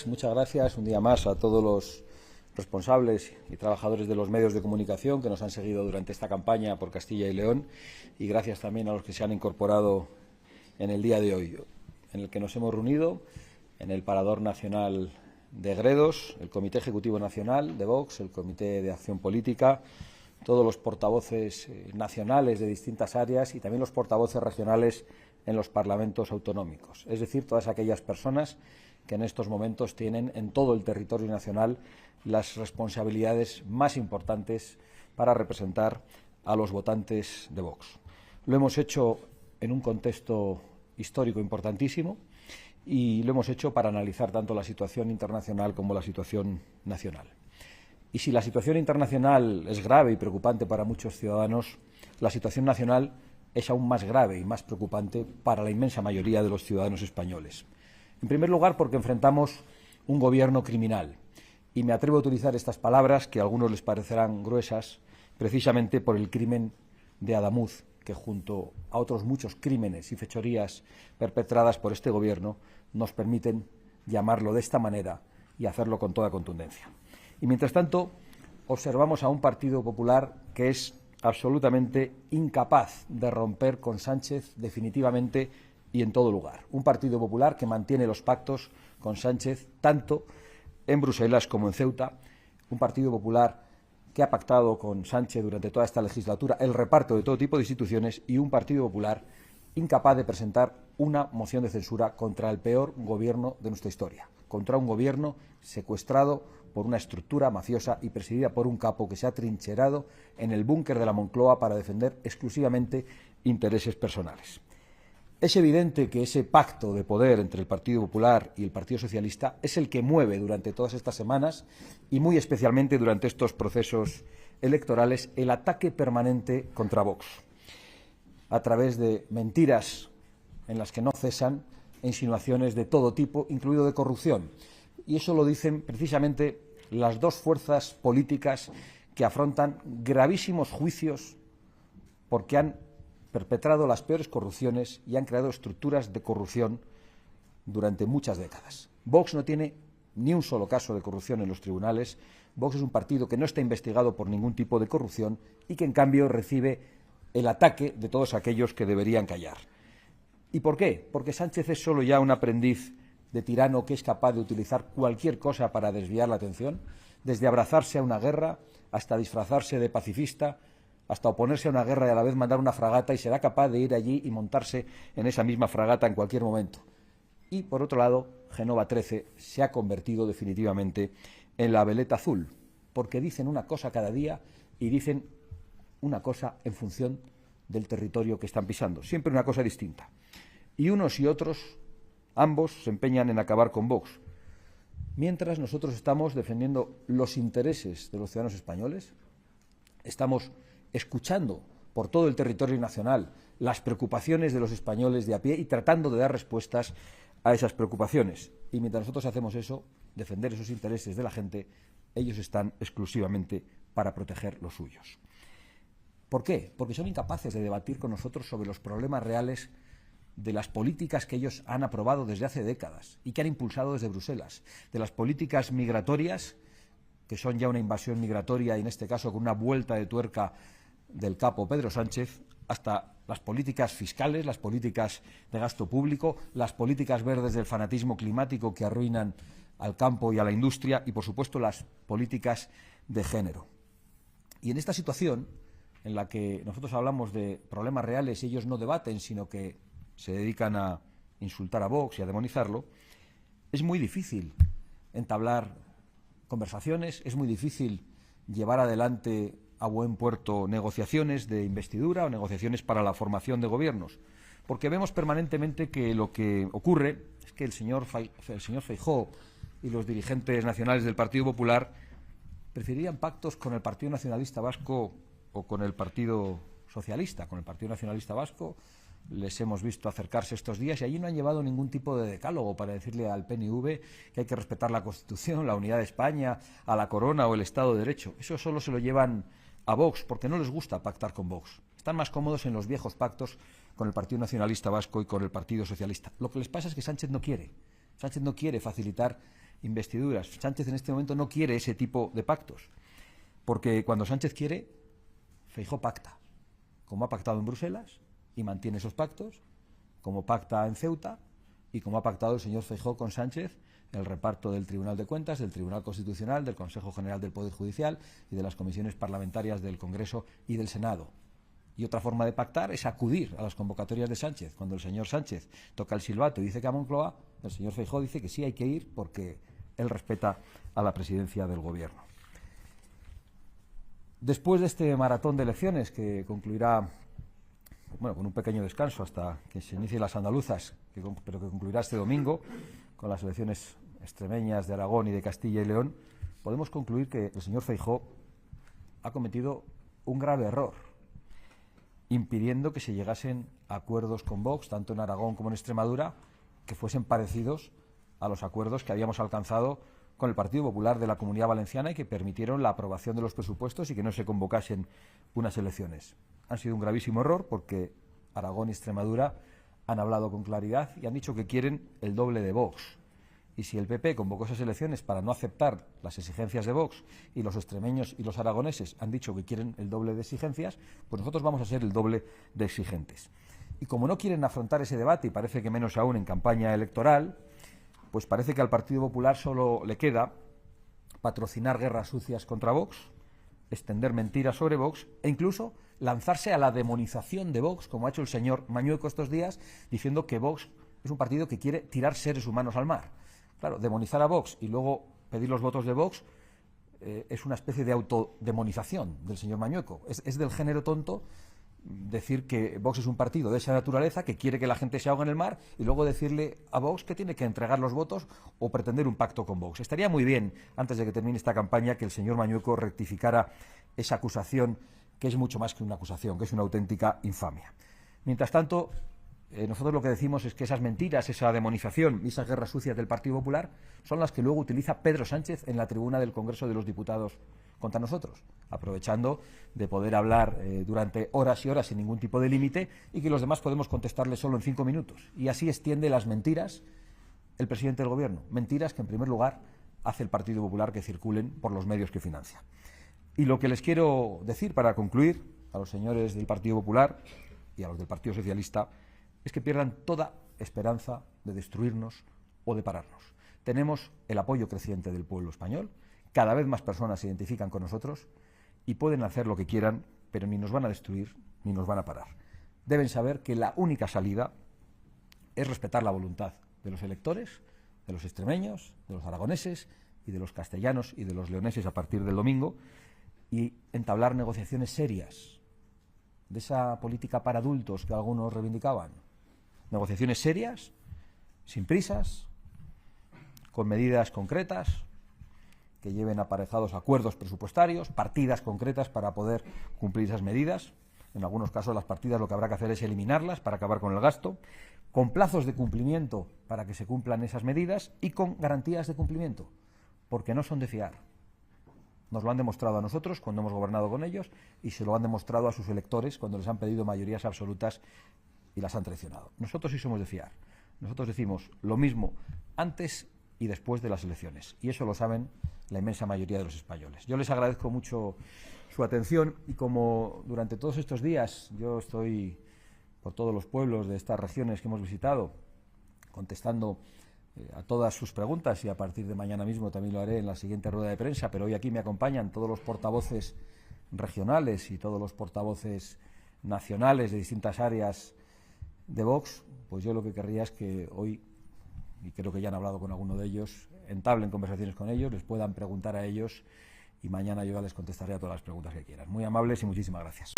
Muchas gracias un día más a todos los responsables y trabajadores de los medios de comunicación que nos han seguido durante esta campaña por Castilla y León, y gracias también a los que se han incorporado en el día de hoy, en el que nos hemos reunido en el Parador Nacional de Gredos, el Comité Ejecutivo Nacional de Vox, el Comité de Acción Política, todos los portavoces nacionales de distintas áreas y también los portavoces regionales en los parlamentos autonómicos, es decir, todas aquellas personas que en estos momentos tienen en todo el territorio nacional las responsabilidades más importantes para representar a los votantes de Vox. Lo hemos hecho en un contexto histórico importantísimo y lo hemos hecho para analizar tanto la situación internacional como la situación nacional. Y si la situación internacional es grave y preocupante para muchos ciudadanos, la situación nacional es aún más grave y más preocupante para la inmensa mayoría de los ciudadanos españoles. En primer lugar, porque enfrentamos un gobierno criminal. Y me atrevo a utilizar estas palabras, que a algunos les parecerán gruesas, precisamente por el crimen de Adamuz, que junto a otros muchos crímenes y fechorías perpetradas por este gobierno nos permiten llamarlo de esta manera y hacerlo con toda contundencia. Y mientras tanto, observamos a un Partido Popular que es absolutamente incapaz de romper con Sánchez definitivamente y en todo lugar. Un Partido Popular que mantiene los pactos con Sánchez tanto en Bruselas como en Ceuta. Un Partido Popular que ha pactado con Sánchez durante toda esta legislatura el reparto de todo tipo de instituciones, y un Partido Popular incapaz de presentar una moción de censura contra el peor gobierno de nuestra historia, contra un gobierno secuestrado por una estructura mafiosa y presidida por un capo que se ha trincherado en el búnker de la Moncloa para defender exclusivamente intereses personales. Es evidente que ese pacto de poder entre el Partido Popular y el Partido Socialista es el que mueve durante todas estas semanas y muy especialmente durante estos procesos electorales el ataque permanente contra Vox, a través de mentiras en las que no cesan e insinuaciones de todo tipo, incluido de corrupción. Y eso lo dicen precisamente las dos fuerzas políticas que afrontan gravísimos juicios porque han perpetrado las peores corrupciones y han creado estructuras de corrupción durante muchas décadas. Vox no tiene ni un solo caso de corrupción en los tribunales. Vox es un partido que no está investigado por ningún tipo de corrupción y que, en cambio, recibe el ataque de todos aquellos que deberían callar. ¿Y por qué? Porque Sánchez es solo ya un aprendiz de tirano que es capaz de utilizar cualquier cosa para desviar la atención, desde abrazarse a una guerra hasta disfrazarse de pacifista, hasta oponerse a una guerra y a la vez mandar una fragata, y será capaz de ir allí y montarse en esa misma fragata en cualquier momento. Y, por otro lado, Génova 13 se ha convertido definitivamente en la veleta azul, porque dicen una cosa cada día y dicen una cosa en función del territorio que están pisando, siempre una cosa distinta. Y unos y otros, ambos, se empeñan en acabar con Vox, mientras nosotros estamos defendiendo los intereses de los ciudadanos españoles, estamos escuchando por todo el territorio nacional las preocupaciones de los españoles de a pie y tratando de dar respuestas a esas preocupaciones. Y mientras nosotros hacemos eso, defender esos intereses de la gente, ellos están exclusivamente para proteger los suyos. ¿Por qué? Porque son incapaces de debatir con nosotros sobre los problemas reales de las políticas que ellos han aprobado desde hace décadas y que han impulsado desde Bruselas, de las políticas migratorias, que son ya una invasión migratoria y en este caso con una vuelta de tuerca del capo Pedro Sánchez, hasta las políticas fiscales, las políticas de gasto público, las políticas verdes del fanatismo climático que arruinan al campo y a la industria y, por supuesto, las políticas de género. Y en esta situación, en la que nosotros hablamos de problemas reales y ellos no debaten, sino que se dedican a insultar a Vox y a demonizarlo, es muy difícil entablar conversaciones, es muy difícil llevar adelante a buen puerto negociaciones de investidura o negociaciones para la formación de gobiernos, porque vemos permanentemente que lo que ocurre es que el señor Feijóo y los dirigentes nacionales del Partido Popular preferirían pactos con el Partido Nacionalista Vasco o con el Partido Socialista. Con el Partido Nacionalista Vasco les hemos visto acercarse estos días y allí no han llevado ningún tipo de decálogo para decirle al PNV que hay que respetar la Constitución, la unidad de España, a la corona o el Estado de Derecho. Eso solo se lo llevan a Vox porque no les gusta pactar con Vox. Están más cómodos en los viejos pactos con el Partido Nacionalista Vasco y con el Partido Socialista. Lo que les pasa es que Sánchez no quiere. Sánchez no quiere facilitar investiduras. Sánchez en este momento no quiere ese tipo de pactos, porque cuando Sánchez quiere, Feijóo pacta, como ha pactado en Bruselas y mantiene esos pactos, como pacta en Ceuta y como ha pactado el señor Feijóo con Sánchez el reparto del Tribunal de Cuentas, del Tribunal Constitucional, del Consejo General del Poder Judicial y de las comisiones parlamentarias del Congreso y del Senado. Y otra forma de pactar es acudir a las convocatorias de Sánchez. Cuando el señor Sánchez toca el silbato y dice que a Moncloa, el señor Feijóo dice que sí hay que ir porque él respeta a la presidencia del Gobierno. Después de este maratón de elecciones, que concluirá con un pequeño descanso hasta que se inicien las andaluzas, pero que concluirá este domingo con las elecciones extremeñas de Aragón y de Castilla y León, podemos concluir que el señor Feijóo ha cometido un grave error, impidiendo que se llegasen a acuerdos con Vox, tanto en Aragón como en Extremadura, que fuesen parecidos a los acuerdos que habíamos alcanzado con el Partido Popular de la Comunidad Valenciana y que permitieron la aprobación de los presupuestos y que no se convocasen unas elecciones. Han sido un gravísimo error porque Aragón y Extremadura han hablado con claridad y han dicho que quieren el doble de Vox. Y si el PP convocó esas elecciones para no aceptar las exigencias de Vox y los extremeños y los aragoneses han dicho que quieren el doble de exigencias, pues nosotros vamos a ser el doble de exigentes. Y como no quieren afrontar ese debate, y parece que menos aún en campaña electoral, pues parece que al Partido Popular solo le queda patrocinar guerras sucias contra Vox, extender mentiras sobre Vox e incluso lanzarse a la demonización de Vox, como ha hecho el señor Mañueco estos días, diciendo que Vox es un partido que quiere tirar seres humanos al mar. Claro, demonizar a Vox y luego pedir los votos de Vox es una especie de autodemonización del señor Mañueco. Es del género tonto decir que Vox es un partido de esa naturaleza que quiere que la gente se ahogue en el mar y luego decirle a Vox que tiene que entregar los votos o pretender un pacto con Vox. Estaría muy bien, antes de que termine esta campaña, que el señor Mañueco rectificara esa acusación, que es mucho más que una acusación, que es una auténtica infamia. Mientras tanto, nosotros lo que decimos es que esas mentiras, esa demonización y esas guerras sucias del Partido Popular son las que luego utiliza Pedro Sánchez en la tribuna del Congreso de los Diputados contra nosotros, aprovechando de poder hablar durante horas y horas sin ningún tipo de límite y que los demás podemos contestarle solo en 5 minutos. Y así extiende las mentiras el presidente del Gobierno, mentiras que en primer lugar hace el Partido Popular que circulen por los medios que financia. Y lo que les quiero decir para concluir a los señores del Partido Popular y a los del Partido Socialista es que pierdan toda esperanza de destruirnos o de pararnos. Tenemos el apoyo creciente del pueblo español, cada vez más personas se identifican con nosotros y pueden hacer lo que quieran, pero ni nos van a destruir ni nos van a parar. Deben saber que la única salida es respetar la voluntad de los electores, de los extremeños, de los aragoneses y de los castellanos y de los leoneses a partir del domingo y entablar negociaciones serias de esa política para adultos que algunos reivindicaban. Negociaciones serias, sin prisas, con medidas concretas, que lleven aparejados acuerdos presupuestarios, partidas concretas para poder cumplir esas medidas. En algunos casos las partidas lo que habrá que hacer es eliminarlas para acabar con el gasto, con plazos de cumplimiento para que se cumplan esas medidas y con garantías de cumplimiento, porque no son de fiar. Nos lo han demostrado a nosotros cuando hemos gobernado con ellos y se lo han demostrado a sus electores cuando les han pedido mayorías absolutas y las han traicionado. Nosotros sí somos de fiar. Nosotros decimos lo mismo antes y después de las elecciones. Y eso lo saben la inmensa mayoría de los españoles. Yo les agradezco mucho su atención y como durante todos estos días yo estoy por todos los pueblos de estas regiones que hemos visitado contestando a todas sus preguntas y a partir de mañana mismo también lo haré en la siguiente rueda de prensa, pero hoy aquí me acompañan todos los portavoces regionales y todos los portavoces nacionales de distintas áreas de Vox, pues yo lo que querría es que hoy, y creo que ya han hablado con alguno de ellos, entablen conversaciones con ellos, les puedan preguntar a ellos y mañana yo ya les contestaré a todas las preguntas que quieran. Muy amables y muchísimas gracias.